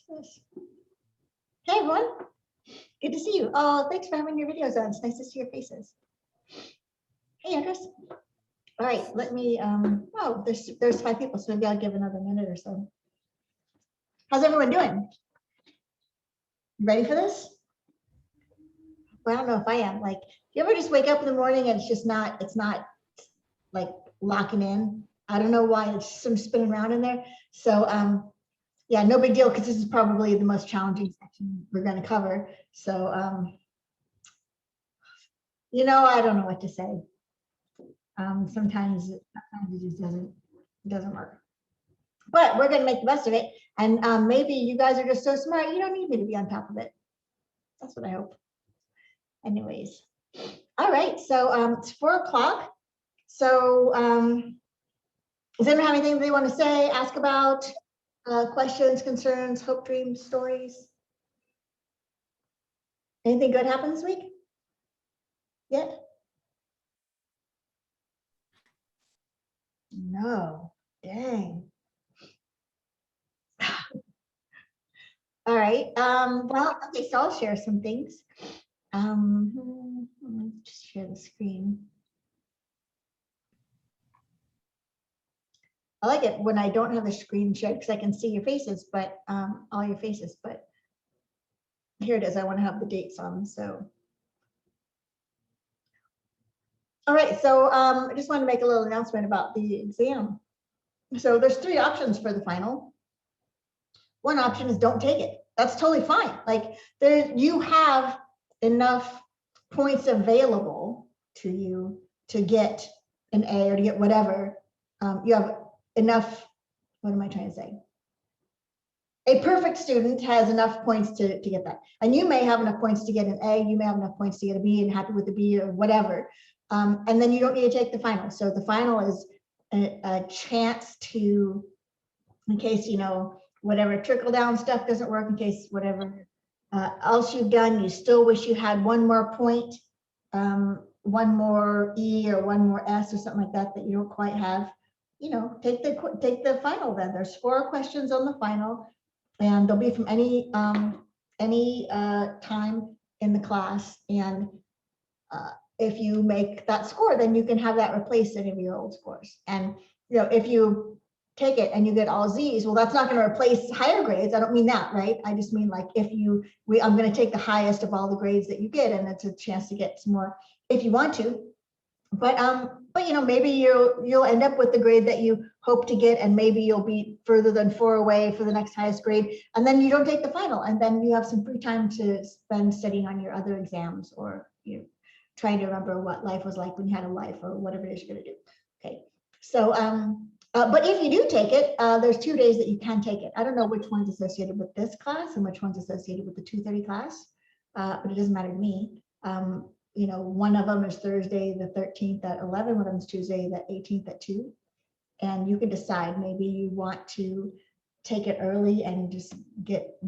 What's this? Hey everyone, good to see you. Oh, thanks for having your videos on. It's nice to see your faces. Hey Andres. All right, let me, oh, there's 5 people, so maybe I'll give another minute or so. How's everyone doing? Ready for this? Well, I don't know if I am. Like, you ever just wake up in the morning and it's not like locking in? I don't know why, it's some spinning around in there. So, yeah, no big deal, because this is probably the most challenging section we're going to cover. So, you know, I don't know what to say. Sometimes it just doesn't work. But we're going to make the best of it. And maybe you guys are just so smart, you don't need me to be on top of it. That's what I hope. Anyways. All right. So it's 4 o'clock. So does anyone have anything they want to say, ask about, questions, concerns, hope, dreams, stories? Anything good happen this week? Yet? No. Dang. All right. Well, okay, so I'll share some things. Just share the screen. I like it when I don't have the screen shared because I can see your faces, but all your faces, but here it is. I want to have the dates on, so. All right, so I just want to make a little announcement about the exam. So there's 3 options for the final. One option is don't take it. That's totally fine. Like you have enough points available to you to get an A or to get whatever. You have enough, what am I trying to say? A perfect student has enough points to get that. And you may have enough points to get an A, you may have enough points to get a B and happy with the B or whatever. And then you don't need to take the final. So the final is a chance to, in case, you know, whatever trickle down stuff doesn't work, in case whatever else you've done, you still wish you had one more point, one more E or one more S or something like that that you don't quite have, you know, take the final then. There's 4 questions on the final, and they'll be from any time in the class. And if you make that score, then you can have that replace any of your old scores. And you know, if you take it and you get all Z's, well, that's not going to replace higher grades. I don't mean that, right? I just mean like if I'm going to take the highest of all the grades that you get, and it's a chance to get some more if you want to. But you know, maybe you'll end up with the grade that you hope to get, and maybe you'll be further than 4 away for the next highest grade, and then you don't take the final, and then you have some free time to spend studying on your other exams, or you know, trying to remember what life was like when you had a life, or whatever it is you're going to do. Okay, so but if you do take it, there's 2 days that you can take it. I don't know which one's associated with this class and which one's associated with the 2:30 class, but it doesn't matter to me. You know, one of them is Thursday the 13th at 11, one of them is Tuesday the 18th at 2. And you can decide, maybe you want to take it early and just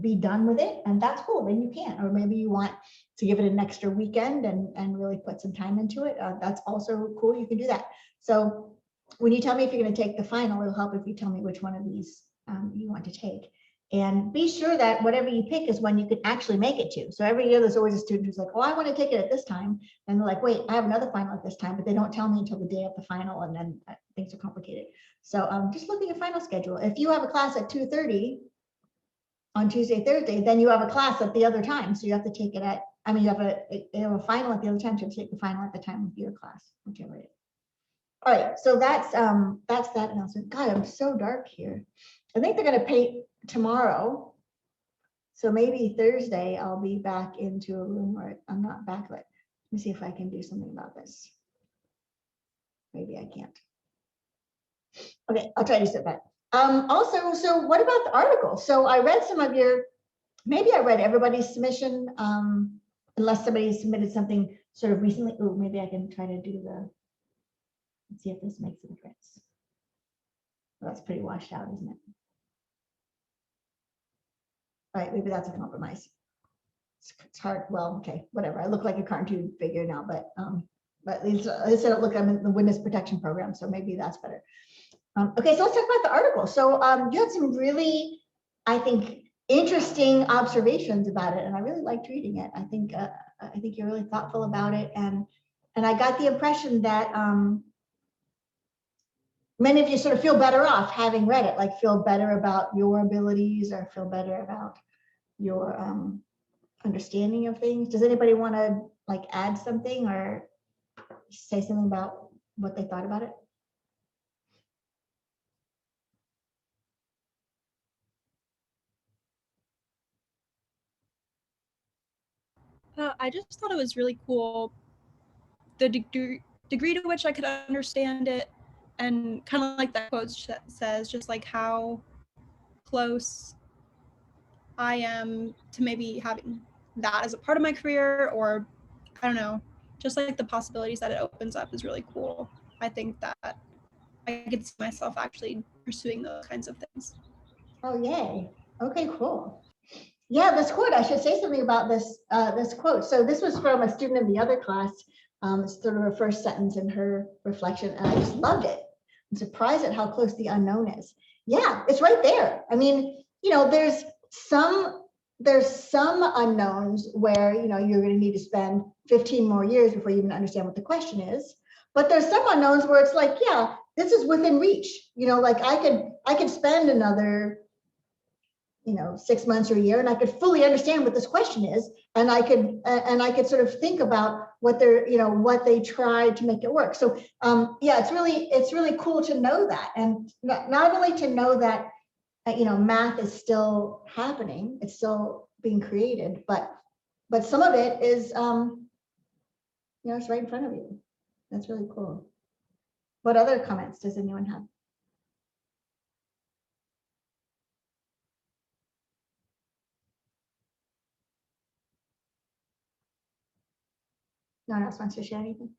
be done with it, and that's cool, then you can. Or maybe you want to give it an extra weekend and really put some time into it. That's also cool, you can do that. So when you tell me if you're going to take the final, it'll help if you tell me which one of these you want to take. And be sure that whatever you pick is one you can actually make it to. So every year there's always a student who's like, oh, I want to take it at this time. And they're like, wait, I have another final at this time, but they don't tell me until the day of the final, and then things are complicated. So just look at your final schedule. If you have a class at 2:30 on Tuesday, Thursday, then you have a class at the other time. So you have to take it at, I mean, you have a final at the other time, so you take the final at the time of your class, whichever it is. All right, so that's that announcement. God, I'm so dark here. I think they're going to paint tomorrow. So maybe Thursday I'll be back into a room where I'm not backlit. Let me see if I can do something about this. Maybe I can't. Okay, I'll try to sit back. Also, so what about the article? So I read some of your, maybe I read everybody's submission, unless somebody submitted something sort of recently. Oh, maybe I can try to do the, let's see if this makes a difference. Well, that's pretty washed out, isn't it? All right, maybe that's a compromise. It's hard. Well, okay, whatever. I look like a cartoon figure now, but at least I said, look, I'm in the witness protection program, so maybe that's better. Okay, so let's talk about the article. So you had some really, I think, interesting observations about it, and I really liked reading it. I think you're really thoughtful about it, and I got the impression that many of you sort of feel better off having read it, like feel better about your abilities or feel better about your understanding of things. Does anybody want to like add something or say something about what they thought about it? I just thought it was really cool, the degree to which I could understand it, and kind of like that quote says, just like how close I am to maybe having that as a part of my career, or I don't know, just like the possibilities that it opens up is really cool. I think that I could see myself actually pursuing those kinds of things. Oh, yay. Okay, cool. Yeah, this quote, I should say something about this this quote. So this was from a student in the other class. It's sort of her first sentence in her reflection, and I just loved it. I'm surprised at how close the unknown is. Yeah, it's right there. I mean, you know, there's some unknowns where, you know, you're going to need to spend 15 more years before you even understand what the question is. But there's some unknowns where it's like, yeah, this is within reach. You know, like I could spend another, you know, 6 months or a year, and I could fully understand what this question is, and I could sort of think about what they're, you know, what they tried to make it work. So yeah, it's really cool to know that, and not only to know that you know, math is still happening, it's still being created, but some of it is you know, it's right in front of you. That's really cool. What other comments does anyone have? No one else wants to share anything?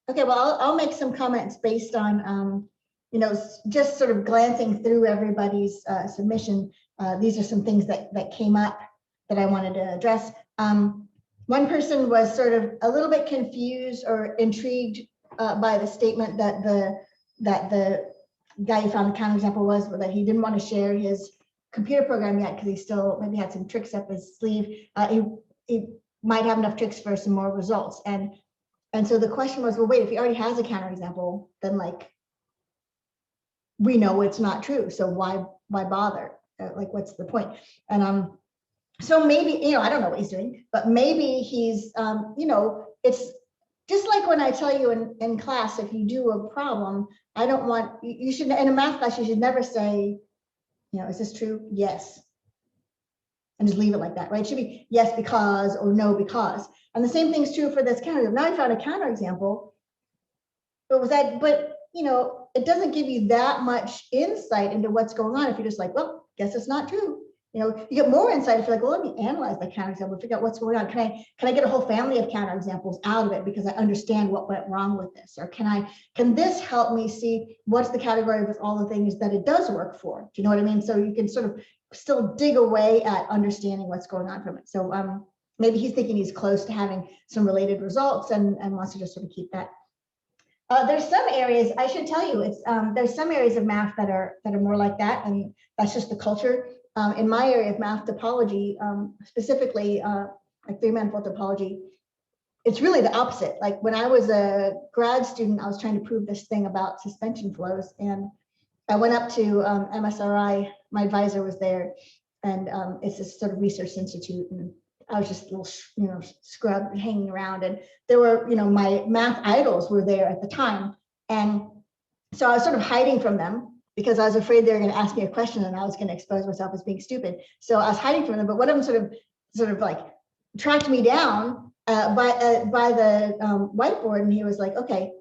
Okay, well, I'll make some comments based on, you know, just sort of glancing through everybody's submission. These are some things that came up that I wanted to address. One person was sort of a little bit confused or intrigued by the statement that the guy who found the counterexample was that he didn't want to share his computer program yet because he still maybe had some tricks up his sleeve. He might have enough tricks for some more results. And so the question was, well, wait, if he already has a counterexample, then like, we know it's not true. So why bother? Like, what's the point? And so maybe, you know, I don't know what he's doing, but maybe he's, you know, it's just like when I tell you in class, if you do a problem, I don't want, you should, in a math class, you should never say, you know, is this true? Yes. And just leave it like that, right? It should be yes, because, or no, because. And the same thing's true for this counterexample. Now I found a counterexample, but you know, it doesn't give you that much insight into what's going on if you're just like, well, guess it's not true. You know, you get more insight if you're like, well, let me analyze the counterexample, figure out what's going on. Can I get a whole family of counterexamples out of it because I understand what went wrong with this? Or can this help me see what's the category with all the things that it does work for? Do you know what I mean? So you can sort of still dig away at understanding what's going on from it. So maybe he's thinking he's close to having some related results and wants to just sort of keep that. There's some areas, I should tell you, it's there's some areas of math that are more like that, and that's just the culture. In my area of math topology, specifically like three-manifold topology, it's really the opposite. Like when I was a grad student, I was trying to prove this thing about suspension flows, and I went up to MSRI. My advisor was there, and it's this sort of research institute, and I was just a little, you know, scrub hanging around, and there were, you know, my math idols were there at the time, and so I was sort of hiding from them because I was afraid they were going to ask me a question and I was going to expose myself as being stupid. So I was hiding from them, but one of them sort of like tracked me down by the whiteboard, and he was like, "Okay,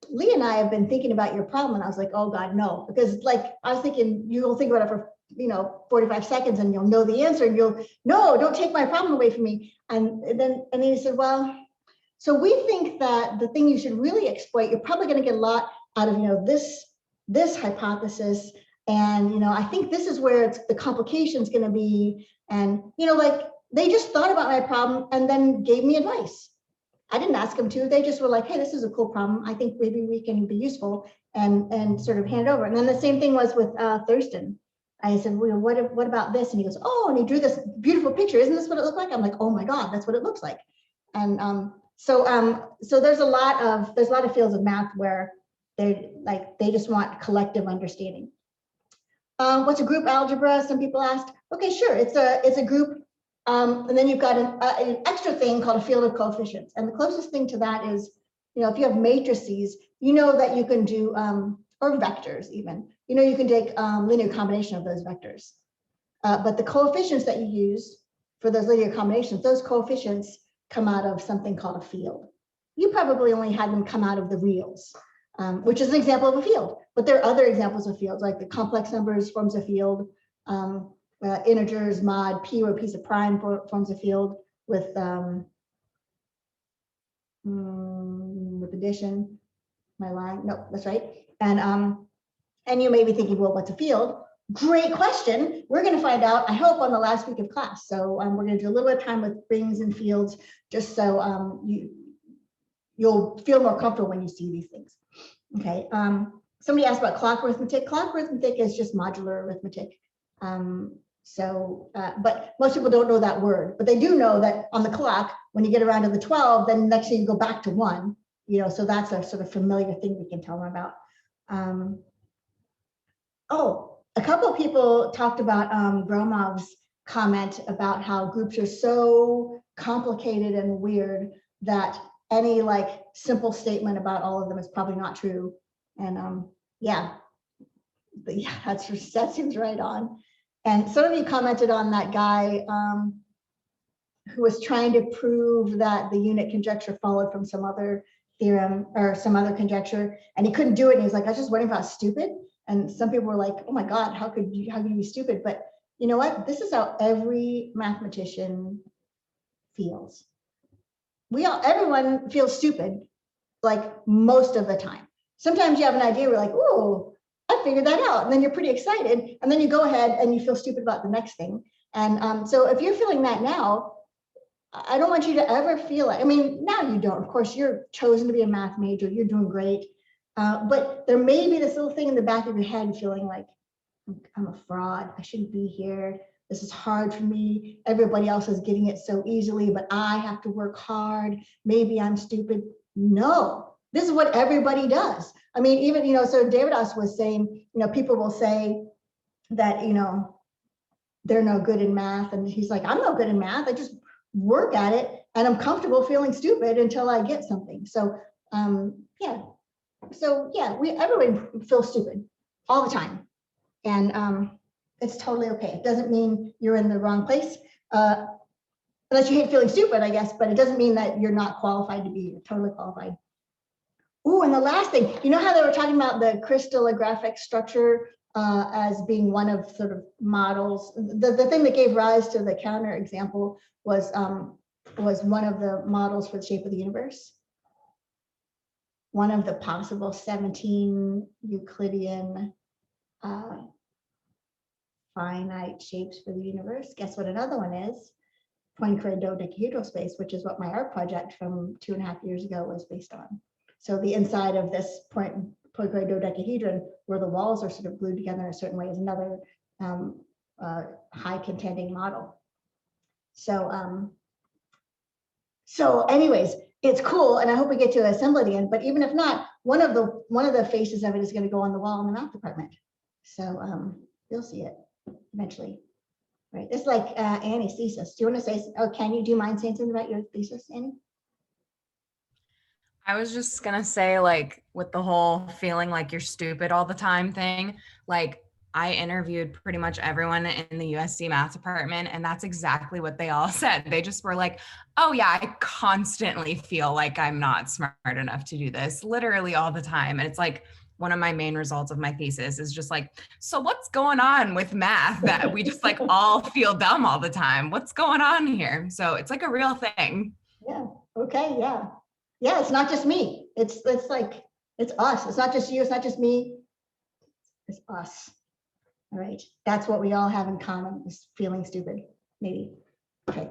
Lee and I have been thinking about your problem." And I was like, "Oh God, no," because like I was thinking you'll think about it for, you know, 45 seconds and you'll know the answer, and no, don't take my problem away from me. And then he said, well, so we think that the thing you should really exploit, you're probably going to get a lot out of, you know, this hypothesis. And, you know, I think this is where the complication is going to be. And, you know, like they just thought about my problem and then gave me advice. I didn't ask them to. They just were like, hey, this is a cool problem. I think maybe we can be useful, and sort of hand it over. And then the same thing was with Thurston. I said, well, what about this? And he goes, oh, and he drew this beautiful picture. Isn't this what it looked like? I'm like, oh my God, that's what it looks like. And so there's a lot of fields of math where they just want collective understanding. What's a group algebra? Some people asked. Okay, sure. It's a group, and then you've got an extra thing called a field of coefficients. And the closest thing to that is, if you have matrices, that you can do, or vectors even. You can take linear combination of those vectors. But the coefficients that you use for those linear combinations, those coefficients come out of something called a field. You probably only had them come out of the reals, which is an example of a field. But there are other examples of fields, like the complex numbers forms a field, integers, mod, p, where p is a prime forms a field with addition. My line, no, that's right. And you may be thinking, well, what's a field? Great question. We're going to find out, I hope, on the last week of class. So we're going to do a little bit of time with rings and fields, just so you'll feel more comfortable when you see these things. Okay. Somebody asked about clock arithmetic. Clock arithmetic is just modular arithmetic. But most people don't know that word, but they do know that on the clock, when you get around to the 12, then next thing you go back to 1, so that's a sort of familiar thing we can tell them about. A couple of people talked about Gromov's comment about how groups are so complicated and weird that any simple statement about all of them is probably not true. And that seems right on. And some of you commented on that guy who was trying to prove that the unit conjecture followed from some other theorem or some other conjecture, and he couldn't do it. And he's like, I was just wondering if I was stupid. And some people were like, oh my God, how could you be stupid? But you know what? This is how every mathematician feels. Everyone feels stupid, most of the time. Sometimes you have an idea, we're like, oh, I figured that out. And then you're pretty excited. And then you go ahead and you feel stupid about the next thing. And so if you're feeling that now, I don't want you to ever feel it. I mean, now you don't. Of course, you're chosen to be a math major. You're doing great. But there may be this little thing in the back of your head feeling like, I'm a fraud. I shouldn't be here. This is hard for me. Everybody else is getting it so easily, but I have to work hard. Maybe I'm stupid. No, this is what everybody does. I mean, even, so Davidas was saying, people will say that, they're no good in math. And he's like, I'm no good in math. I just work at it and I'm comfortable feeling stupid until I get something. So, everyone feels stupid all the time. And it's totally okay. It doesn't mean you're in the wrong place, unless you hate feeling stupid, I guess, but it doesn't mean that you're not qualified to be. You're totally qualified. Oh, and the last thing, how they were talking about the crystallographic structure as being one of sort of models. The thing that gave rise to the counter example was one of the models for the shape of the universe. One of the possible 17 Euclidean finite shapes for the universe. Guess what another one is? Poincare dodecahedral space, which is what my art project from 2.5 years ago was based on. So the inside of this Poincare dodecahedron, where the walls are sort of glued together in a certain way, is another high contending model. So anyways, it's cool, and I hope we get to assemble it again. But even if not, one of the faces of it is going to go on the wall in the math department. So you'll see it eventually. Right. It's like Annie's thesis. Do you want to say? Oh, do you mind saying something about your thesis, Annie? I was just gonna say, with the whole feeling like you're stupid all the time thing, I interviewed pretty much everyone in the USC math department, and that's exactly what they all said. They just were like, oh yeah, I constantly feel like I'm not smart enough to do this, literally all the time. And it's one of my main results of my thesis is just so what's going on with math that we just all feel dumb all the time? What's going on here? So it's a real thing. Yeah. Okay. Yeah. Yeah. It's not just me. It's us. It's not just you. It's not just me. It's us. All right. That's what we all have in common, is feeling stupid. Maybe. Okay.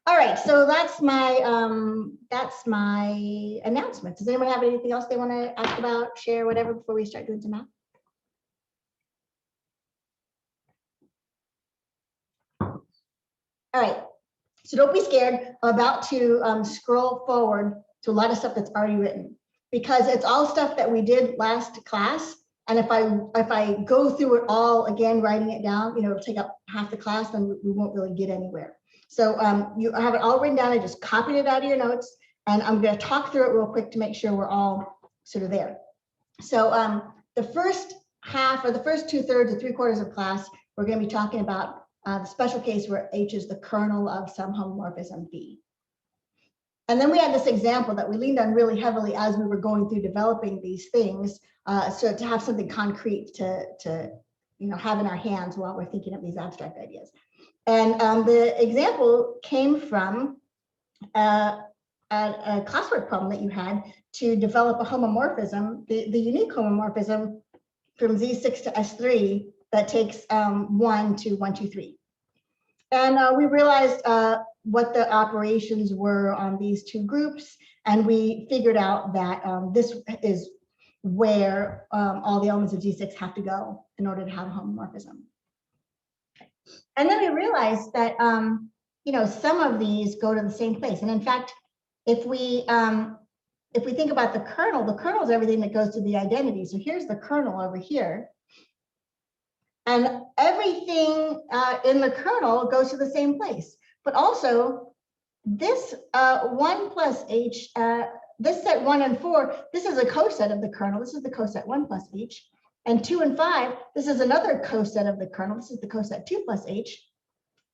All right, so that's my announcement. Does anyone have anything else they want to ask about, share, whatever, before we start doing some math? All right, so don't be scared. I'm about to scroll forward to a lot of stuff that's already written, because it's all stuff that we did last class. And if I go through it all again, writing it down, it'll take up half the class, then we won't really get anywhere. So you have it all written down. I just copied it out of your notes, and I'm going to talk through it real quick to make sure we're all sort of there. So the first half, or the first 2/3 or 3/4 of class, we're going to be talking about the special case where H is the kernel of some homomorphism V. And then we had this example that we leaned on really heavily as we were going through developing these things, so to have something concrete to have in our hands while we're thinking of these abstract ideas. And the example came from a classwork problem that you had to develop a homomorphism, the unique homomorphism from Z6 to S3 that takes 1 to 1, 2, 3. And we realized what the operations were on these two groups, and we figured out that this is where all the elements of Z6 have to go in order to have a homomorphism. And then we realized that some of these go to the same place. And in fact, if we think about the kernel is everything that goes to the identity. So here's the kernel over here. And everything in the kernel goes to the same place. But also, this 1 plus H, this set 1 and 4, this is a coset of the kernel. This is the coset 1 plus H. And 2 and 5, this is another coset of the kernel. This is the coset 2 plus H.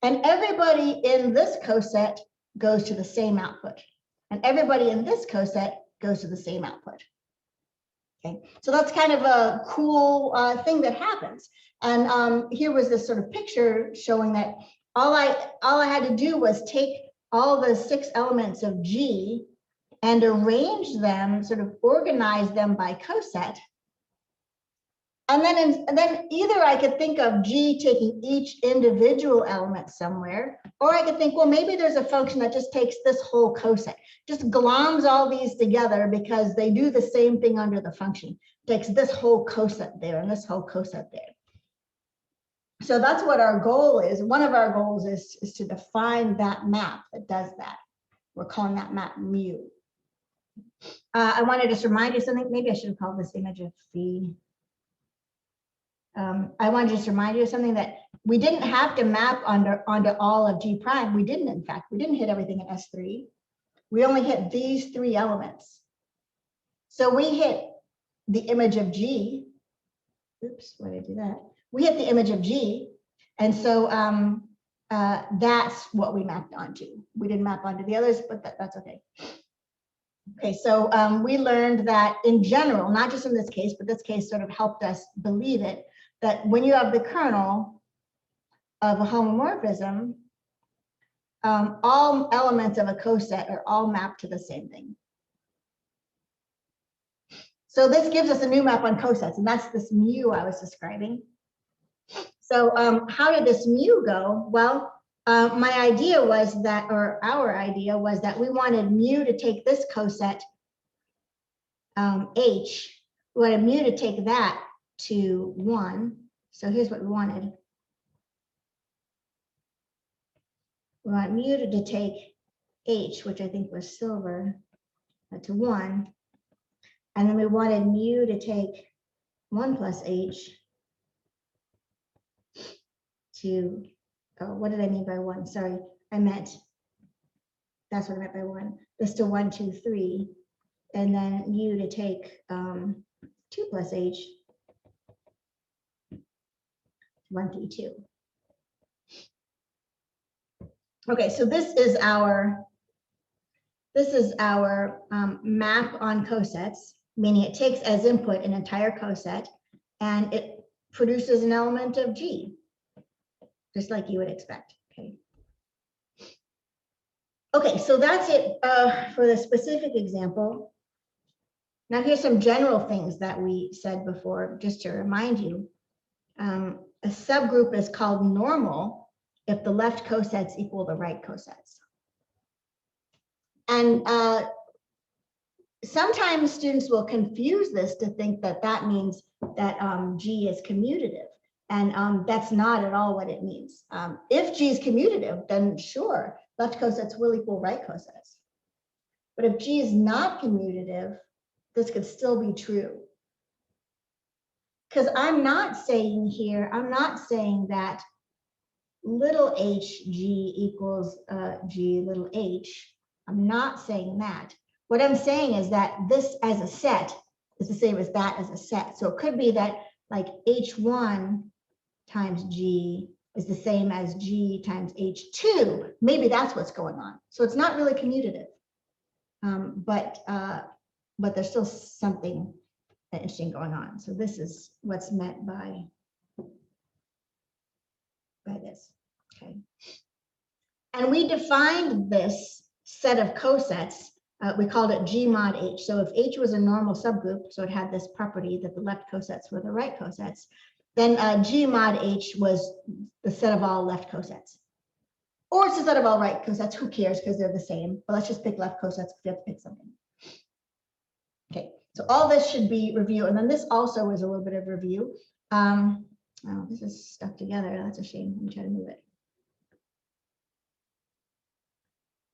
And everybody in this coset goes to the same output. And everybody in this coset goes to the same output. Okay, so that's kind of a cool thing that happens. And here was this sort of picture showing that all I had to do was take all the 6 elements of G and arrange them, sort of organize them by coset. And then either I could think of G taking each individual element somewhere, or I could think, well, maybe there's a function that just takes this whole coset, just gloms all these together because they do the same thing under the function. Takes this whole coset there and this whole coset there. So that's what our goal is. One of our goals is to define that map that does that. We're calling that map mu. I want to just remind you something. Maybe I should have called this image of phi. I want to just remind you of something, that we didn't have to map onto all of G prime. We didn't, in fact, we didn't hit everything in S3. We only hit these 3 elements. So we hit the image of G. Oops, why did I do that? We hit the image of G. And so that's what we mapped onto. We didn't map onto the others, but that's okay. Okay, so we learned that in general, not just in this case, but this case sort of helped us believe it, that when you have the kernel of a homomorphism, all elements of a coset are all mapped to the same thing. So this gives us a new map on cosets, and that's this mu I was describing. So how did this mu go? Well, my idea was that, or our idea was that we wanted mu to take this coset H. We wanted mu to take that to 1. So here's what we wanted. We want mu to take H, which I think was silver, to 1. And then we wanted mu to take 1 plus H to, oh, what did I mean by 1? Sorry, I meant, that's what I meant by 1. This to 1, 2, 3. And then U to take 2 plus H, 1, 3, 2. Okay, so this is our map on cosets, meaning it takes as input an entire coset and it produces an element of G, just like you would expect. Okay, so that's it for the specific example. Now here's some general things that we said before, just to remind you. A subgroup is called normal if the left cosets equal the right cosets. And sometimes students will confuse this to think that that means that G is commutative. And that's not at all what it means. If G is commutative, then sure, left cosets will equal right cosets. But if G is not commutative, this could still be true. Because I'm not saying here, I'm not saying that little hg equals G little h. I'm not saying that. What I'm saying is that this as a set is the same as that as a set. So it could be that like h1 times G is the same as G times h2. Maybe that's what's going on. So it's not really commutative. But there's still something interesting going on. So this is what's meant by this. Okay. And we defined this set of cosets. We called it G mod H. So if H was a normal subgroup, so it had this property that the left cosets were the right cosets, then G mod H was the set of all left cosets. Or it's the set of all right cosets. Who cares, because they're the same. But let's just pick left cosets because we have to pick something. Okay, so all this should be review. And then this also is a little bit of review. Oh, this is stuck together. That's a shame. Let me try to move it.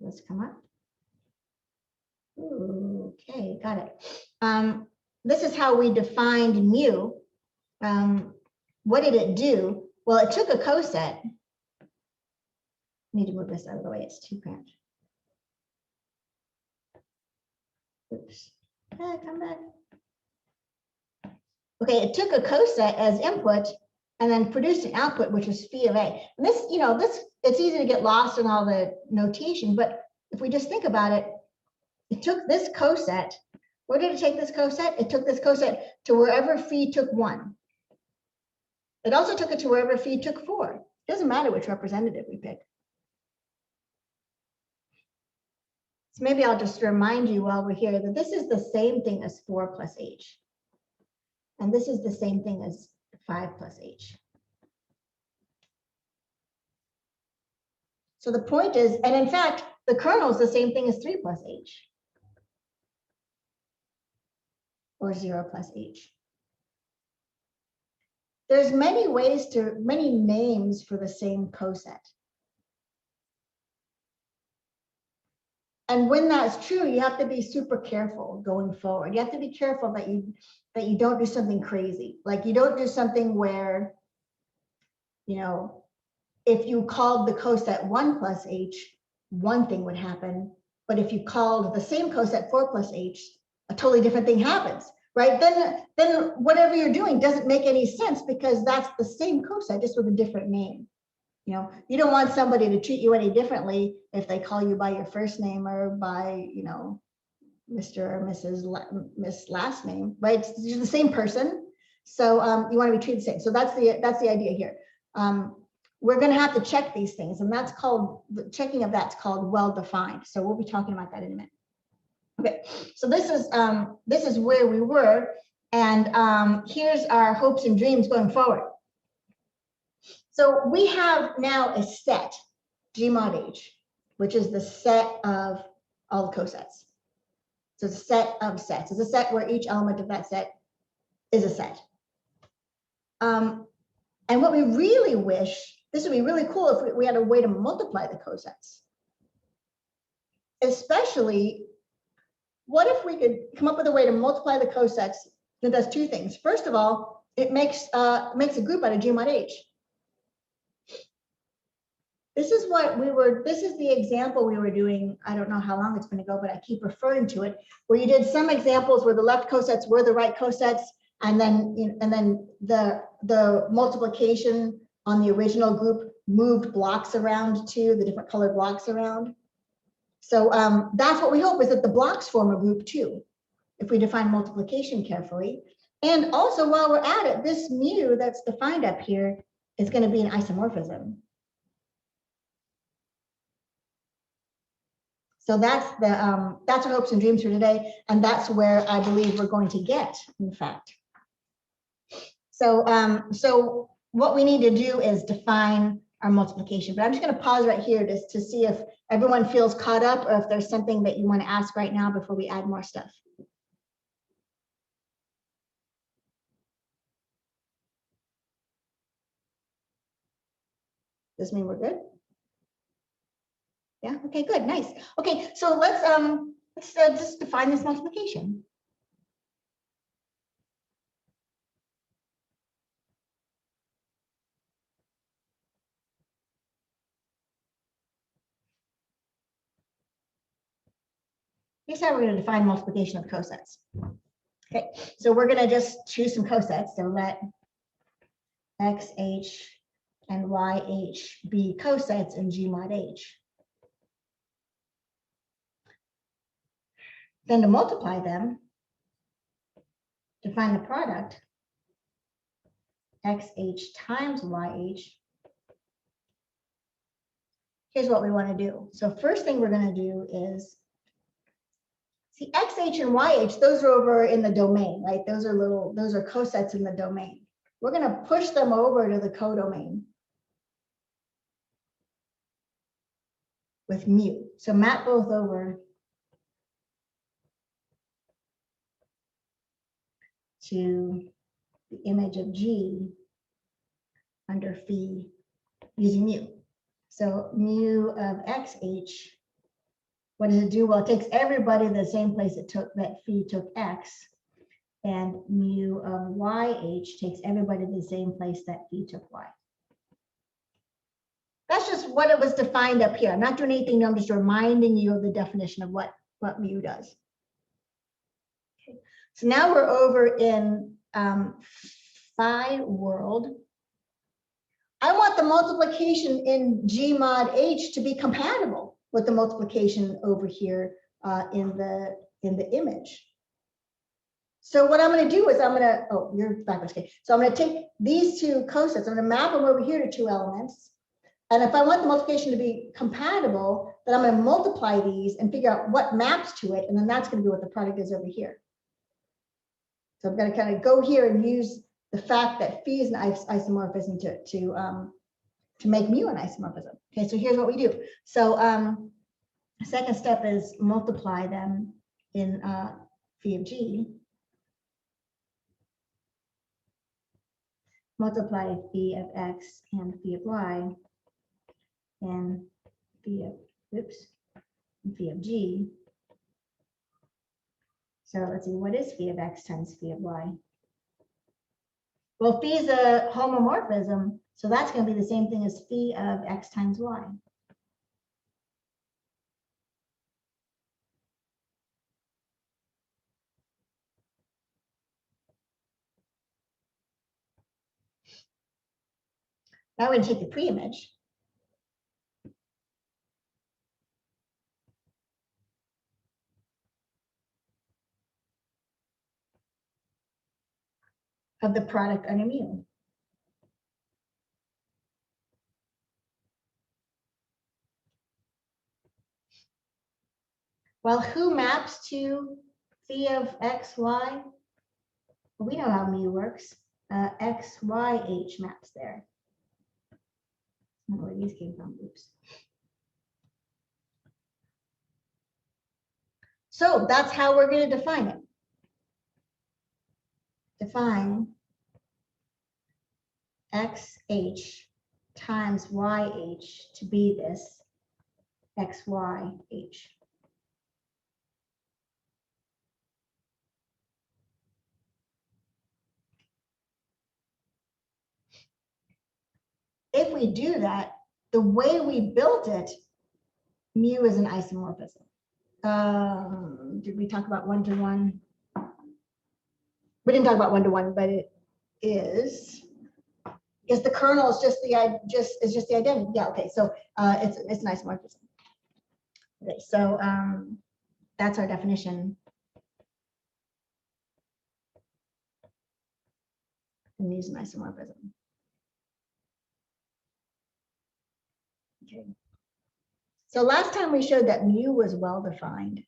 Let's come up. Ooh, okay, got it. This is how we defined mu. What did it do? Well, it took a coset. I need to move this out of the way. It's too cramped. Oops. Come back. Okay, it took a coset as input and then produced an output, which was phi of A. And this, it's easy to get lost in all the notation, but if we just think about it, it took this coset. Where did it take this coset? It took this coset to wherever phi took 1. It also took it to wherever phi took 4. It doesn't matter which representative we pick. So maybe I'll just remind you while we're here that this is the same thing as 4 plus H. And this is the same thing as 5 plus H. So the point is, and in fact, the kernel is the same thing as 3 plus H. Or 0 plus H. There's many names for the same coset. And when that's true, you have to be super careful going forward. You have to be careful that you don't do something crazy. Like you don't do something where, if you called the coset 1 plus H, one thing would happen. But if you called the same coset 4 plus H, a totally different thing happens, right? Then whatever you're doing doesn't make any sense because that's the same coset, just with a different name. You don't want somebody to treat you any differently if they call you by your first name or by, Mr. or Mrs. Miss last name, right? You're the same person. So you want to be treated the same. So that's the idea here. We're going to have to check these things, and that's called, the checking of that's called well-defined. So we'll be talking about that in a minute. Okay, so this is where we were, and here's our hopes and dreams going forward. So we have now a set, G mod H, which is the set of all the cosets. So it's a set of sets. It's a set where each element of that set is a set. And what we really wish, this would be really cool if we had a way to multiply the cosets. Especially, what if we could come up with a way to multiply the cosets that does two things? First of all, it makes a group out of G mod H. This is the example we were doing. I don't know how long it's been ago, but I keep referring to it, where you did some examples where the left cosets were the right cosets, and then the multiplication on the original group moved blocks around too, the different colored blocks around. So that's what we hope, is that the blocks form a group too, if we define multiplication carefully. And also, while we're at it, this mu that's defined up here is going to be an isomorphism. So that's our hopes and dreams for today, and that's where I believe we're going to get, in fact. So what we need to do is define our multiplication. But I'm just going to pause right here to see if everyone feels caught up, or if there's something that you want to ask right now before we add more stuff. Does mean we're good? Yeah, okay, good, nice. Okay, so let's just define this multiplication. Here's how we're going to define multiplication of cosets. Okay, so we're going to just choose some cosets. So let XH and YH be cosets in G mod H. Then to multiply them, to find the product, XH times YH. Here's what we want to do. So first thing we're going to do is, see, XH and YH, those are over in the domain, right? Those are cosets in the domain. We're going to push them over to the codomain with mu. So map both over to the image of G under phi using mu. So mu of XH, what does it do? Well, it takes everybody to the same place it took, that phi took X, and mu of YH takes everybody to the same place that phi took Y. That's just what it was defined up here. I'm not doing anything new, I'm just reminding you of the definition of what mu does. Okay. So now we're over in phi world. I want the multiplication in G mod H to be compatible with the multiplication over here in the image. So what I'm going to do is I'm going to, oh, you're backwards. Okay. So I'm going to take these two cosets, I'm going to map them over here to two elements. And if I want the multiplication to be compatible, then I'm going to multiply these and figure out what maps to it. And then that's going to be what the product is over here. So I'm going to kind of go here and use the fact that phi is an isomorphism to make mu an isomorphism. Okay, so here's what we do. So second step is multiply them in phi of G. Multiply phi of X and phi of Y and phi of G. So let's see, what is phi of X times phi of Y? Well, phi is a homomorphism, so that's going to be the same thing as phi of X times Y. Now we're going to take the pre-image. Of the product under mu. Well, who maps to phi of X, Y? Well, we know how mu works. X, Y, H maps there. I don't know where these came from. Oops. So that's how we're going to define it. Define XH times YH to be this XYH. If we do that, the way we built it, mu is an isomorphism. Did we talk about one-to-one? We didn't talk about one-to-one, but it is. Is the kernel is just the identity? Yeah. Okay. So it's an isomorphism. Okay. So that's our definition. And use an isomorphism. Okay. So last time we showed that mu was well defined.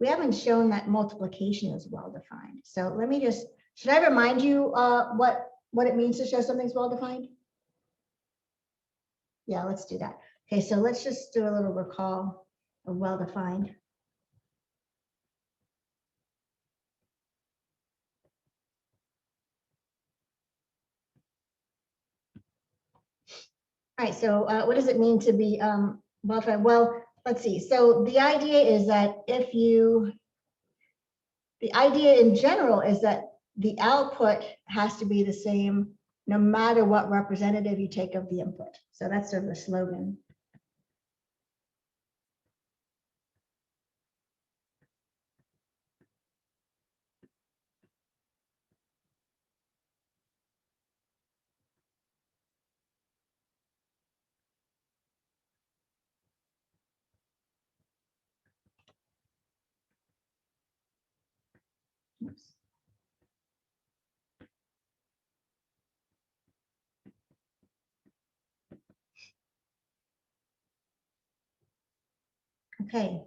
We haven't shown that multiplication is well defined. So let me just, should I remind you what it means to show something's well defined? Yeah, let's do that. Okay, so let's just do a little recall of well-defined. All right, so what does it mean to be well-defined? Well, let's see. So the idea is that the idea in general is that the output has to be the same no matter what representative you take of the input. So that's sort of the slogan. Oops. Okay,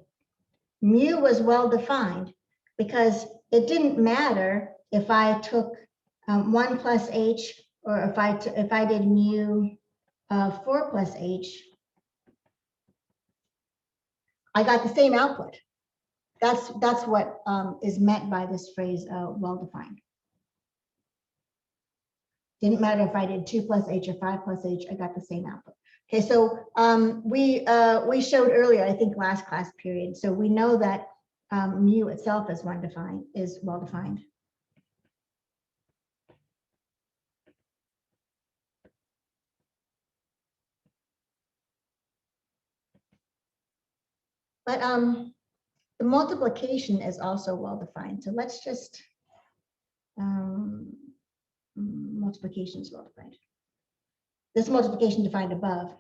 mu was well defined because it didn't matter if I took 1 plus h, or if I did mu 4 plus h, I got the same output. That's what is meant by this phrase, well defined. Didn't matter if I did 2 plus h or 5 plus h, I got the same output. Okay, so we showed earlier, I think last class period, so we know that mu itself is well defined. But the multiplication is also well defined. So let's just multiplication is well defined. This multiplication defined above.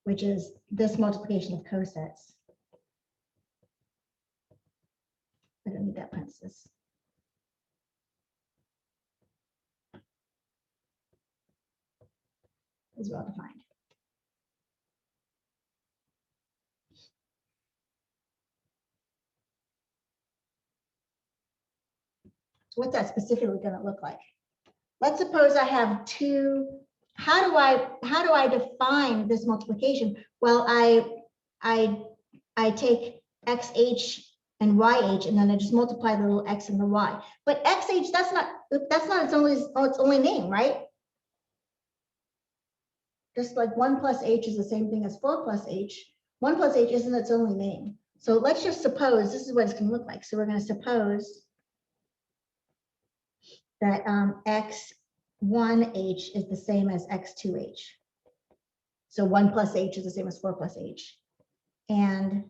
Which is this multiplication of cosets. I don't need that parenthesis. Is well defined. So what's that specifically going to look like? Let's suppose I have two. How do I define this multiplication? Well, I take xh and yh, and then I just multiply the little x and the y. But xh, that's not its only name, right? Just like 1 plus h is the same thing as 4 plus h. 1 plus h isn't its only name. So let's just suppose this is what it's going to look like. So we're going to suppose that x1h is the same as x2h. So 1 plus h is the same as 4 plus h. And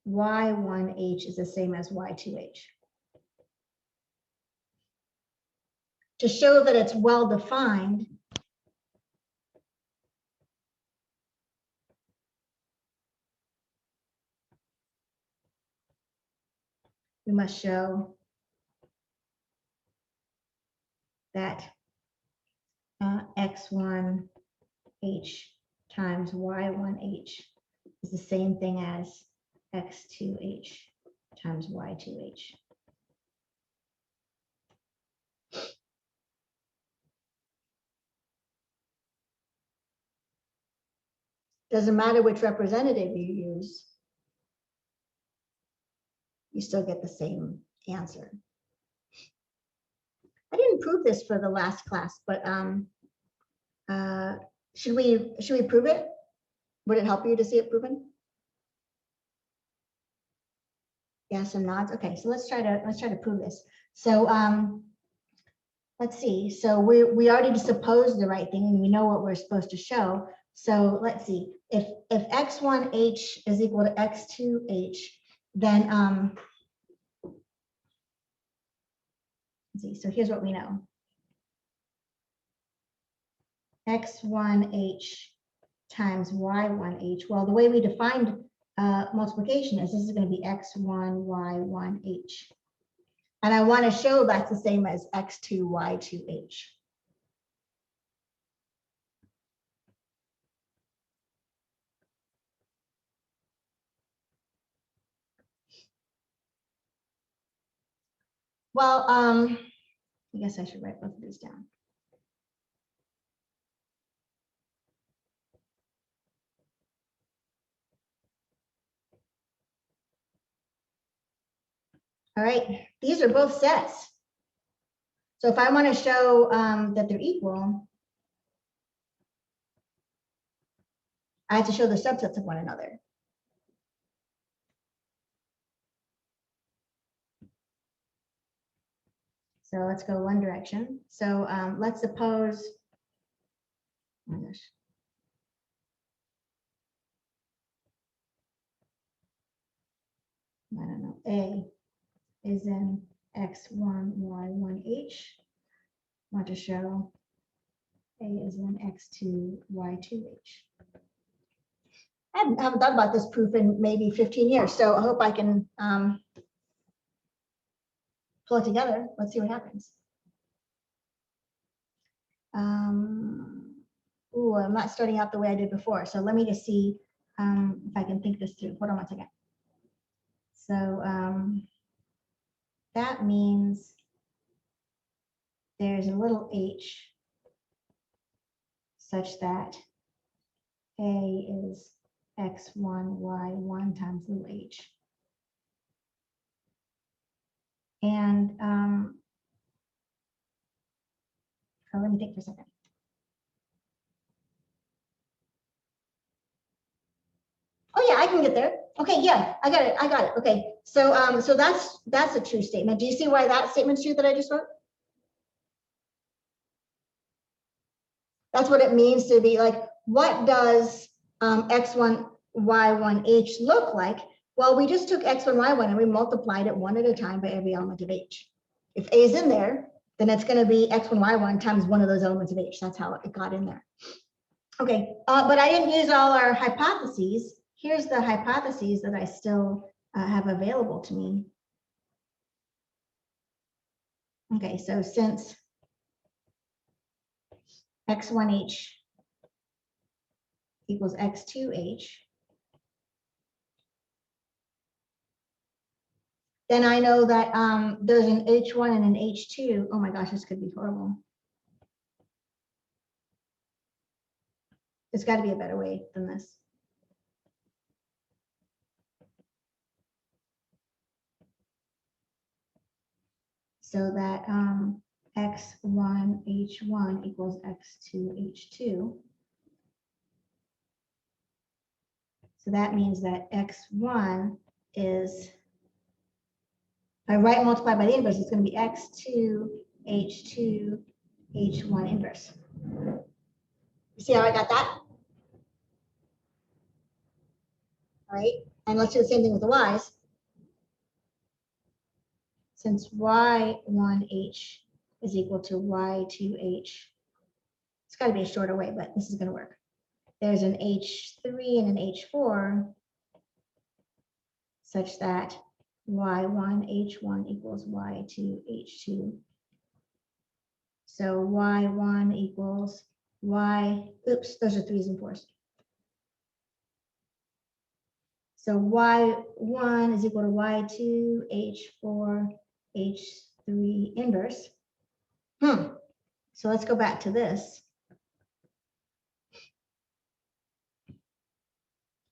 y1h is the same as y2h. To show that it's well defined, we must show that x1h times y1h is the same thing as x2h times y2h. Doesn't matter which representative you use, you still get the same answer. I didn't prove this for the last class, but should we prove it? Would it help you to see it proven? Yeah, some nods. Okay, so let's try to prove this. So let's see. So we already supposed the right thing, and we know what we're supposed to show. So let's see. If x1h is equal to x2h, then let's see. So here's what we know. x1h times y1h. Well, the way we defined multiplication is this is going to be x1 y1h. And I want to show that's the same as x2 y2h. Well, I guess I should write both of these down. All right, these are both sets. So if I want to show that they're equal, I have to show the subsets of one another. So let's go one direction. So let's suppose, oh my gosh. I don't know, A is in X1, Y1, H. Want to show A is in X2, Y2, H. I haven't thought about this proof in maybe 15 years, so I hope I can pull it together. Let's see what happens. Ooh, I'm not starting out the way I did before, so let me just see if I can think this through. Hold on one second. So that means there's a little h such that A is X1, Y1 times little h. And let me think for a second. Oh yeah, I can get there. Okay, yeah, I got it. I got it. Okay, so so that's a true statement. Do you see why that statement's true that I just wrote? That's what it means to be like, what does X1, Y1, H look like? Well, we just took X1, Y1 and we multiplied it one at a time by every element of H. If A is in there, then it's going to be X1, Y1 times one of those elements of H. That's how it got in there. Okay, but I didn't use all our hypotheses. Here's the hypotheses that I still have available to me. Okay, so since X1H equals X2H, then I know that there's an H1 and an H2. Oh my gosh, this could be horrible. There's got to be a better way than this. So that X1, H1 equals X2, H2. So that means that X1 is, if I write multiplied by the inverse, it's going to be X2, H2, H1 inverse. You see how I got that? All right, and let's do the same thing with the Y's. Since Y1H is equal to Y2H, it's got to be a shorter way, but this is going to work. There's an H3 and an H4 such that Y1H1 equals Y2H2. So Y1 equals Y, oops, those are 3's and 4's. So Y1 is equal to Y2, H4, H3 inverse. So let's go back to this.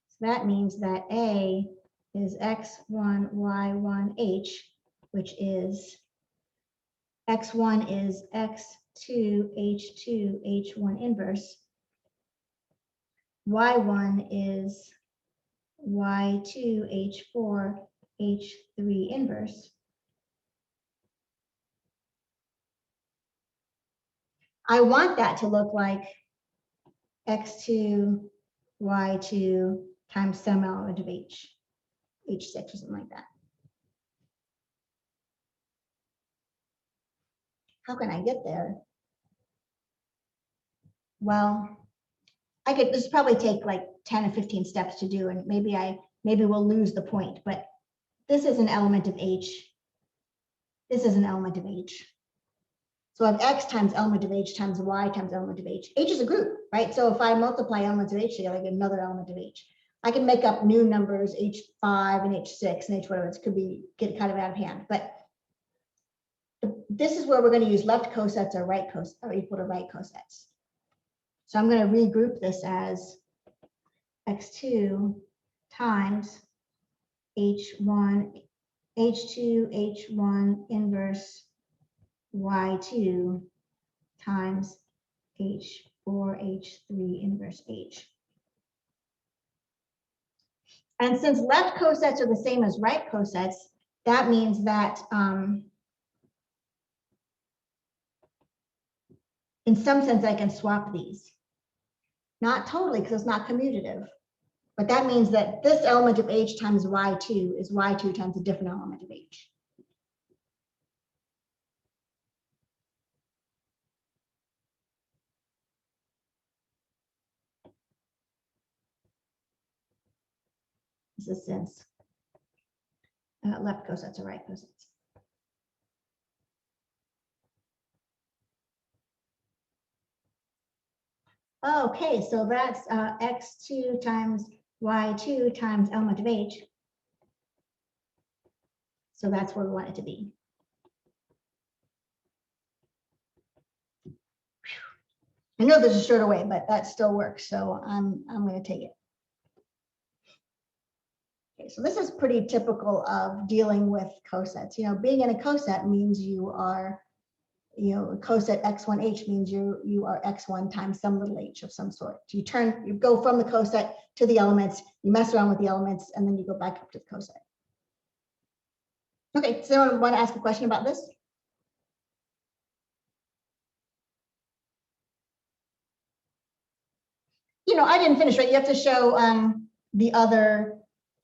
So that means that A is X1, Y1, H, which is X1 is X2, H2, H1 inverse. Y1 is Y2, H4, H3 inverse. I want that to look like X2, Y2 times some element of H, H6 or something like that. How can I get there? Well, I could, this probably take like 10 or 15 steps to do, and maybe we'll lose the point, but this is an element of H. This is an element of H. So I have X times element of H times Y times element of H. H is a group, right? So if I multiply elements of H together, I get another element of H. I can make up new numbers, H5 and H6 and H whatever. It could be get kind of out of hand, but this is where we're going to use left cosets or right cosets or equal to right cosets. So I'm going to regroup this as x2 times h1, h2, h1 inverse y2 times h4, h3 inverse h. And since left cosets are the same as right cosets, that means that in some sense I can swap these. Not totally, because it's not commutative. But that means that this element of h times y2 is y2 times a different element of h. This is since left cosets are right cosets. Okay, so that's x2 times y2 times element of h. So that's where we want it to be. I know there's a shorter way, but that still works. So I'm going to take it. Okay, so this is pretty typical of dealing with cosets. You know, being in a coset means you are, you know, coset x1h means you are x1 times some little h of some sort. You go from the coset to the elements, you mess around with the elements, and then you go back up to the coset. Okay, so anyone want to ask a question about this? You know, I didn't finish, right? You have to show the other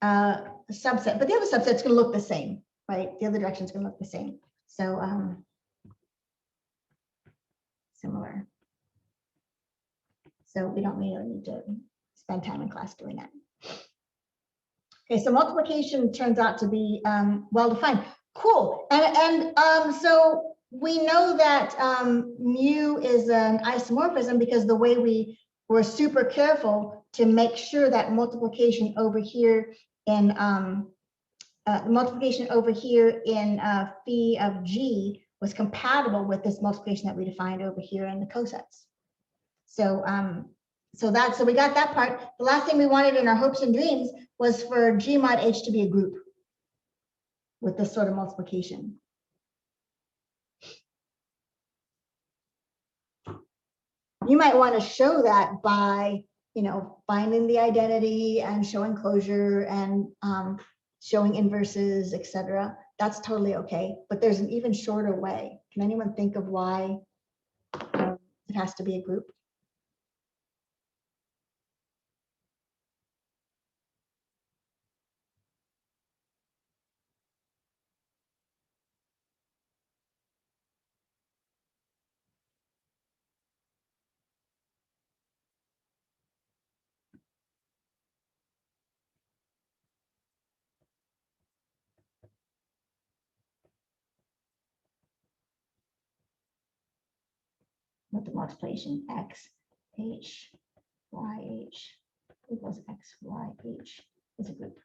subset, but the other subset's going to look the same, right? The other direction is going to look the same. So similar. So we don't really need to spend time in class doing that. Okay, so multiplication turns out to be well defined. Cool. And so we know that mu is an isomorphism because the way we were super careful to make sure that multiplication over here in phi of g was compatible with this multiplication that we defined over here in the cosets. So so we got that part. The last thing we wanted in our hopes and dreams was for G mod H to be a group with this sort of multiplication. You might want to show that by, you know, finding the identity and showing closure and showing inverses, etc. That's totally okay. But there's an even shorter way. Can anyone think of why it has to be a group? With the multiplication x h y h equals x y h is a group.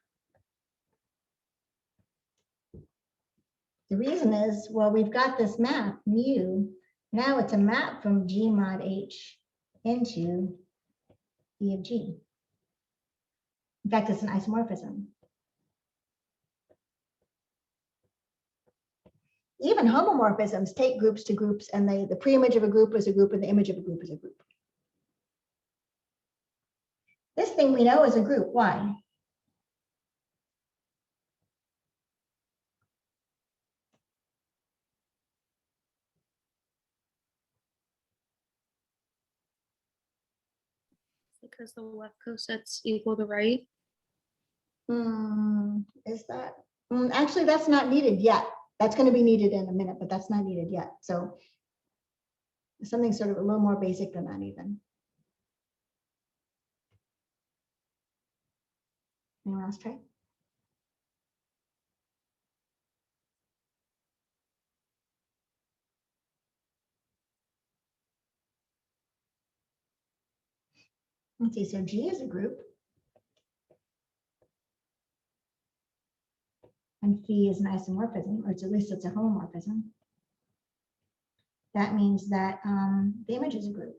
The reason is, well, we've got this map mu. Now it's a map from G mod h into E of G. In fact, it's an isomorphism. Even homomorphisms take groups to groups, and the preimage of a group is a group, and the image of a group is a group. This thing we know is a group. Why? Because the left cosets equal the right. Is that? Actually, that's not needed yet. That's going to be needed in a minute, but that's not needed yet. So something sort of a little more basic than that even. Anyone else try? Let's see, so G is a group. And phi is an isomorphism, or at least it's a homomorphism. that means that the image is a group.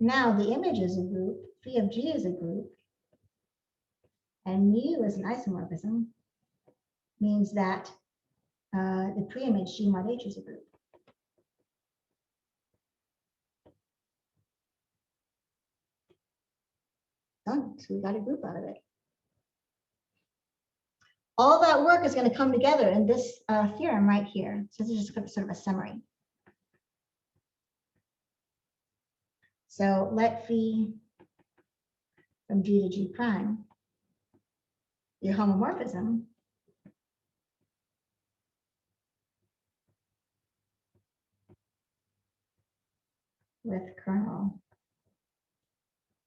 Now the image is a group, phi of G is a group, and mu is an isomorphism, means that the preimage G mod H is a group. Done. So we got a group out of it. All that work is going to come together in this theorem right here. So this is just sort of a summary. So let phi from G to G prime be a homomorphism with kernel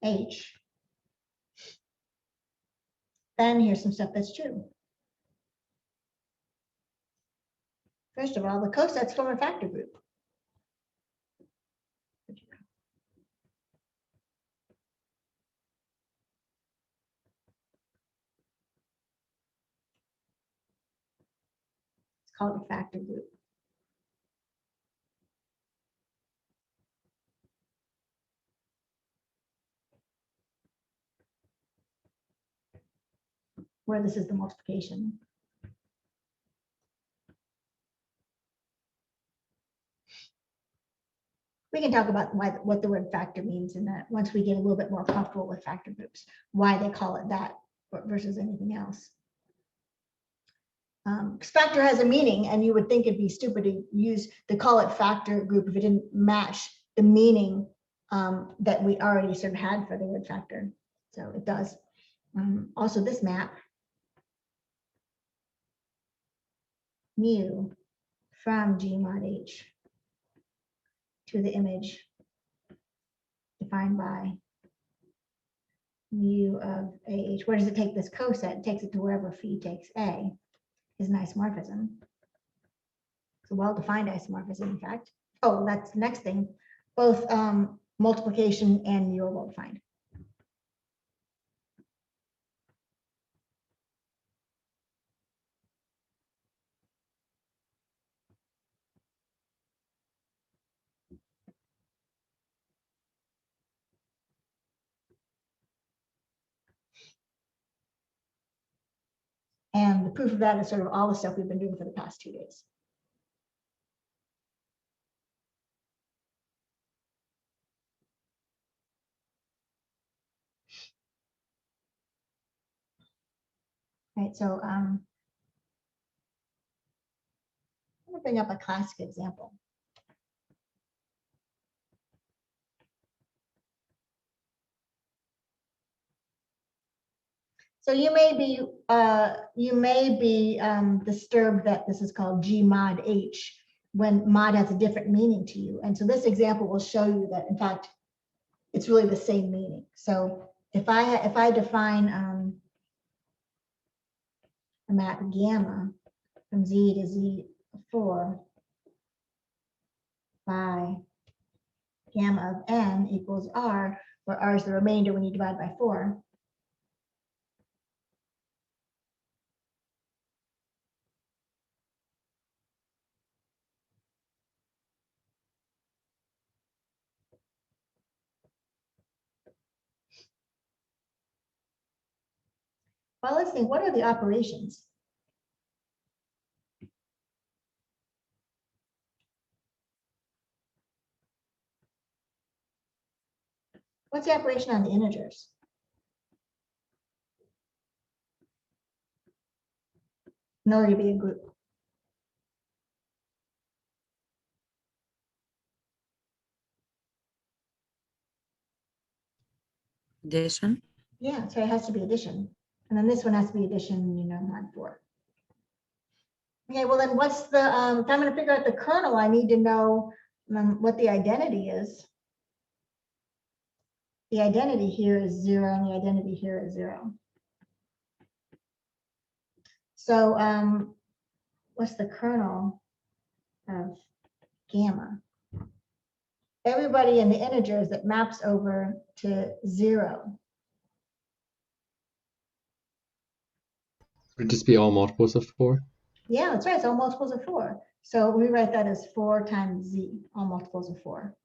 H. Then here's some stuff that's true. First of all, the cosets form a factor group. It's called a factor group. Where this is the multiplication. We can talk about what the word factor means in that once we get a little bit more comfortable with factor groups, why they call it that versus anything else. Because factor has a meaning, and you would think it'd be stupid to call it factor group if it didn't match the meaning that we already sort of had for the word factor. So it does. Also, this map, mu from G mod H to the image defined by mu of AH. Where does it take this coset? It takes it to wherever phi takes A, is an isomorphism. It's a well-defined isomorphism, in fact. Oh, that's the next thing. Both multiplication and mu are well-defined. And the proof of that is sort of all the stuff we've been doing for the past 2 days. Right, so I'm going to bring up a classic example. So you may be disturbed that this is called G mod H when mod has a different meaning to you. And so this example will show you that, in fact, it's really the same meaning. So if I define a map gamma from Z to Z4 by gamma of n equals R, where R is the remainder when you divide by 4. Well, let's think, what are the operations? What's the operation on the integers? In order to be a group. Addition. Yeah, so it has to be addition. And then this one has to be addition, mod 4. Okay, well then what's the, if I'm going to figure out the kernel, I need to know what the identity is. The identity here is 0 and the identity here is 0. So what's the kernel of gamma? Everybody in the integers that maps over to 0. Would just be all multiples of 4? Yeah, that's right. It's all multiples of 4. So we write that as 4 times z, all multiples of 4.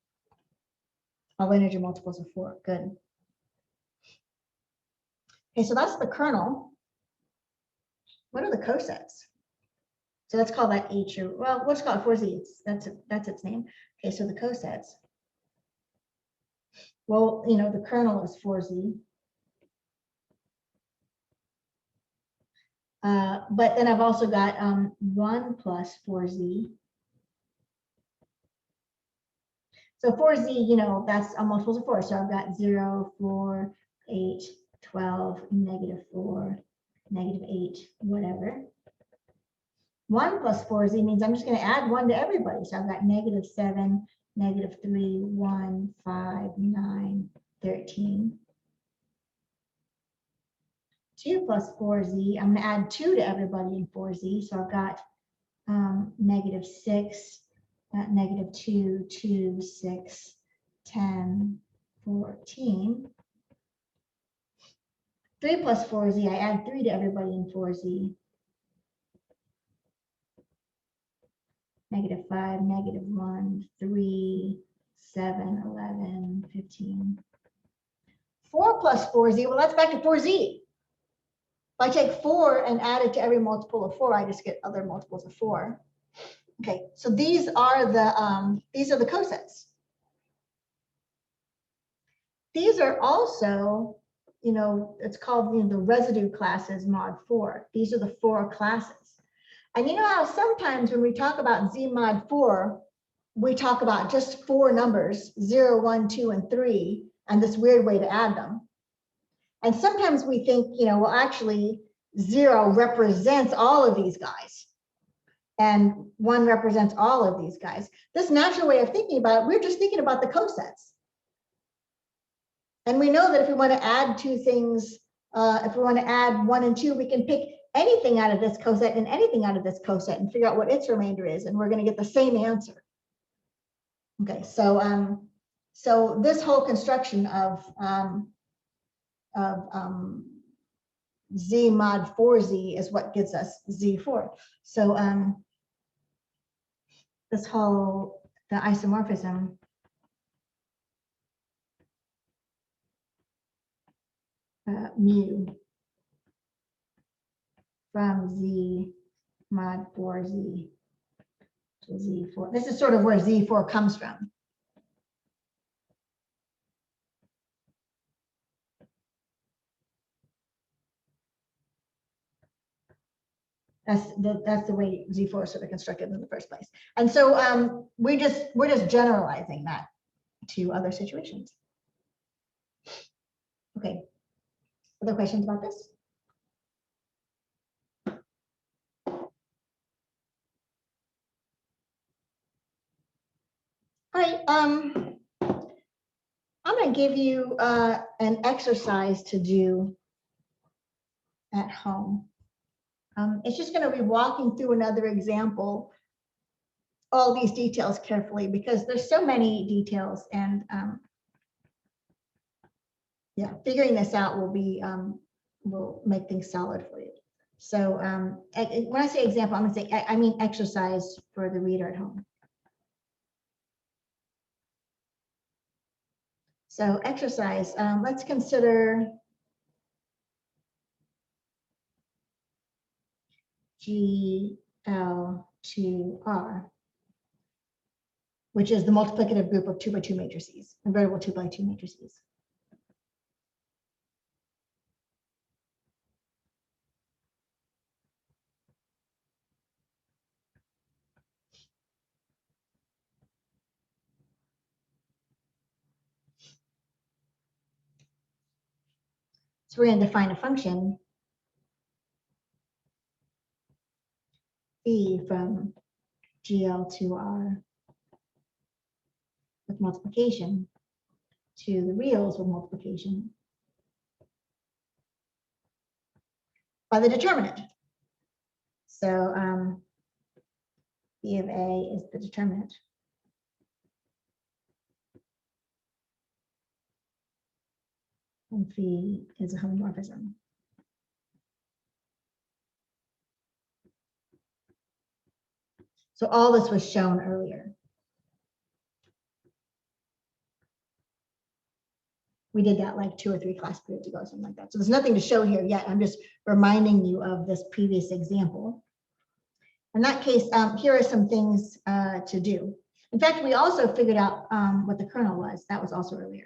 All integer multiples of 4. Good. Okay, so that's the kernel. What are the cosets? So let's call that H, or well, let's call it 4z. That's its name. Okay, so the cosets. Well, you know, the kernel is 4z. But then I've also got 1 plus 4z. So 4z, you know, that's a multiples of 4. So I've got 0, 4, 8, 12, -4, -8, whatever. 1 plus 4z means I'm just going to add 1 to everybody. So I've got -7, -3, 1, 5, 9, 13. 2 plus 4z, I'm going to add 2 to everybody in 4z. So I've got -6, -2, 2, 6, 10, 14. 3 plus 4z, I add 3 to everybody in 4z. -5, -1, 3, 7, 11, 15. 4 plus 4z, well, that's back to 4z. If I take 4 and add it to every multiple of 4, I just get other multiples of 4. Okay, so these are the cosets. These are also, you know, it's called, you know, the residue classes mod 4. These are the 4 classes. And you know how sometimes when we talk about Z mod 4, we talk about just 4 numbers, 0, 1, 2, and 3, and this weird way to add them. And sometimes we think, you know, well, actually 0 represents all of these guys. And 1 represents all of these guys. This natural way of thinking about it, we're just thinking about the cosets. And we know that if we want to add 2 things, if we want to add 1 and 2, we can pick anything out of this coset and anything out of this coset and figure out what its remainder is, and we're going to get the same answer. Okay, so so this whole construction of Z mod 4Z is what gives us Z4. So this whole, the isomorphism mu from Z mod 4Z to Z4. This is sort of where Z4 comes from. That's the way Z4 is sort of constructed in the first place. And so we're just generalizing that to other situations. Okay. Other questions about this? All right. I'm going to give you an exercise to do at home. It's just going to be walking through another example, all these details carefully, because there's so many details, and yeah, figuring this out will make things solid for you. So when I say example, I'm going to say, I mean exercise for the reader at home. So exercise, let's consider GL2R, which is the multiplicative group of 2 by 2 matrices, invertible 2 by 2 matrices. So we're going to define a function phi from GL2R with multiplication to the reals with multiplication by the determinant. So phi of A is the determinant. And phi is a homomorphism. So all this was shown earlier. We did that like 2 or 3 class periods ago, something like that. So there's nothing to show here yet. I'm just reminding you of this previous example. In that case, here are some things to do. In fact, we also figured out what the kernel was. That was also earlier.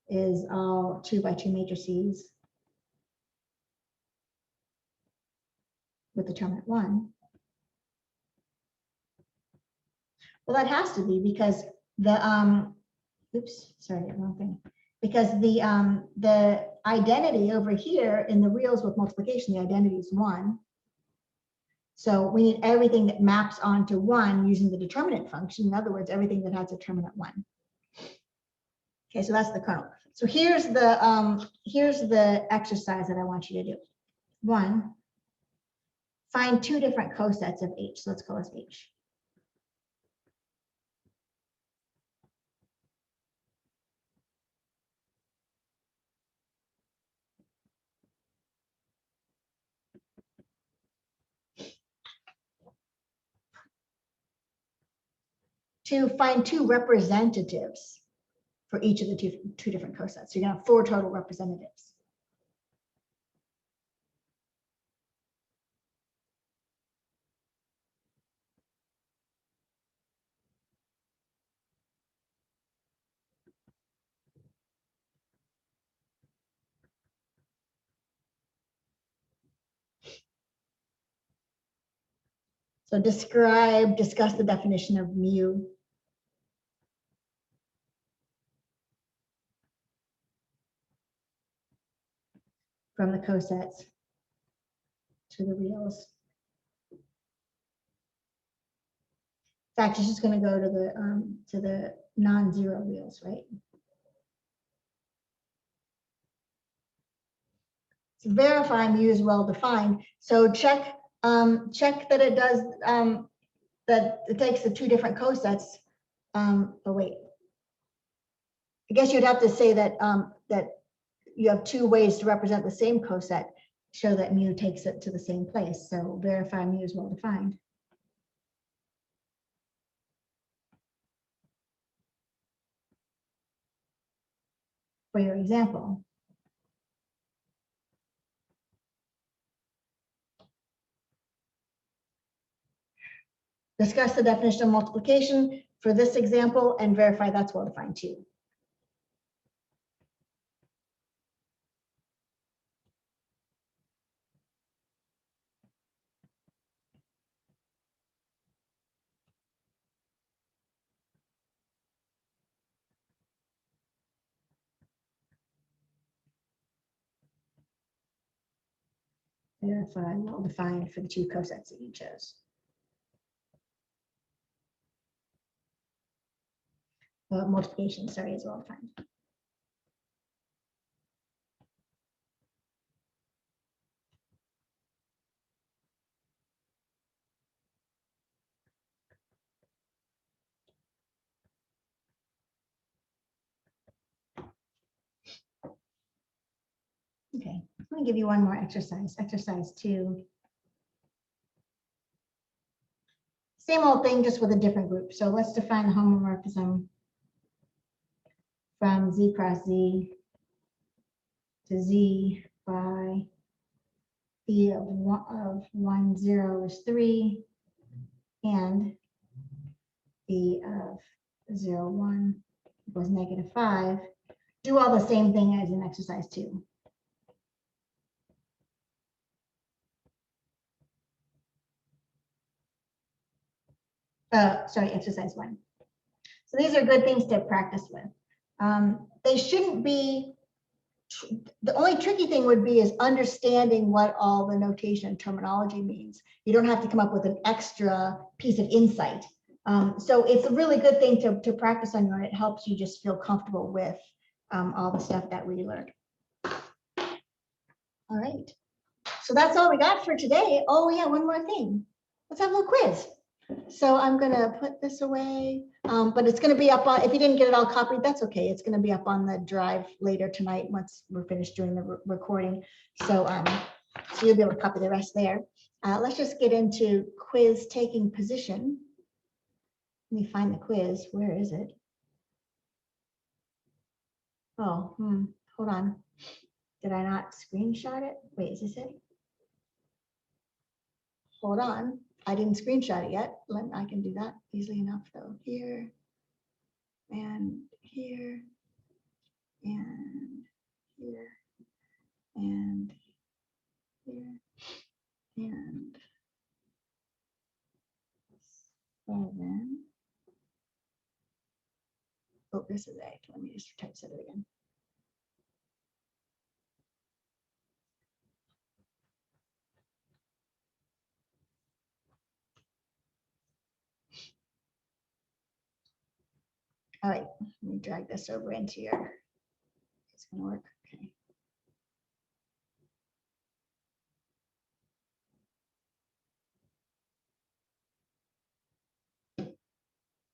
Is all 2 by 2 matrices with determinant 1. Well, that has to be because the oops, sorry, wrong thing. Because the identity over here in the reals with multiplication, the identity is 1. So we need everything that maps onto 1 using the determinant function. In other words, everything that has determinant 1. Okay, so that's the kernel. So here's the exercise that I want you to do. 1, find 2 different cosets of H. So let's call this H. To find 2 representatives for each of the two different cosets. So you're gonna have 4 total representatives. So discuss the definition of mu. From the cosets to the reals. In fact, it's just going to go to the non-zero reals, right? So verify mu is well defined. So check that it does that it takes the 2 different cosets. Oh wait, I guess you'd have to say that that you have 2 ways to represent the same coset, show that mu takes it to the same place. So verify mu is well defined. For your example. Discuss the definition of multiplication for this example and verify that's well defined too. Verify well defined for the 2 cosets that you chose. Multiplication, sorry, is well defined. Okay, let me give you one more exercise. Exercise 2. Same old thing, just with a different group. So let's define the homomorphism from Z cross Z to Z by P of 1, 0 is 3 and P of 0, 1 equals -5. Do all the same thing as in exercise 2. Sorry, exercise 1. So these are good things to practice with. They shouldn't be, the only tricky thing would be is understanding what all the notation and terminology means. You don't have to come up with an extra piece of insight. So it's a really good thing to practice on your own. It helps you just feel comfortable with all the stuff that we learned. All right. So that's all we got for today. Oh yeah, one more thing. Let's have a little quiz. So I'm gonna put this away, but it's gonna be up on, if you didn't get it all copied, that's okay. It's gonna be up on the drive later tonight once we're finished doing the recording. So, so you'll be able to copy the rest there. Let's just get into quiz taking position. Let me find the quiz. Where is it? Oh, hold on. Did I not screenshot it? Wait, is this it? Hold on. I didn't screenshot it yet. I can do that easily enough though. Here and here and here and here and 7. Oh, this is 8. Let me just typeset it again. All right, let me drag this over into your, it's gonna work, okay.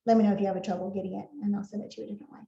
Let me know if you have a trouble getting it and I'll send it to you a different way.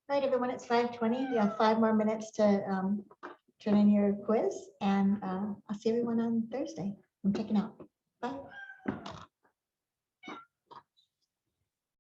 Right, everyone, it's 5:20. You have 5 more minutes to turn in your quiz, and I'll see everyone on Thursday. I'm checking out. Bye.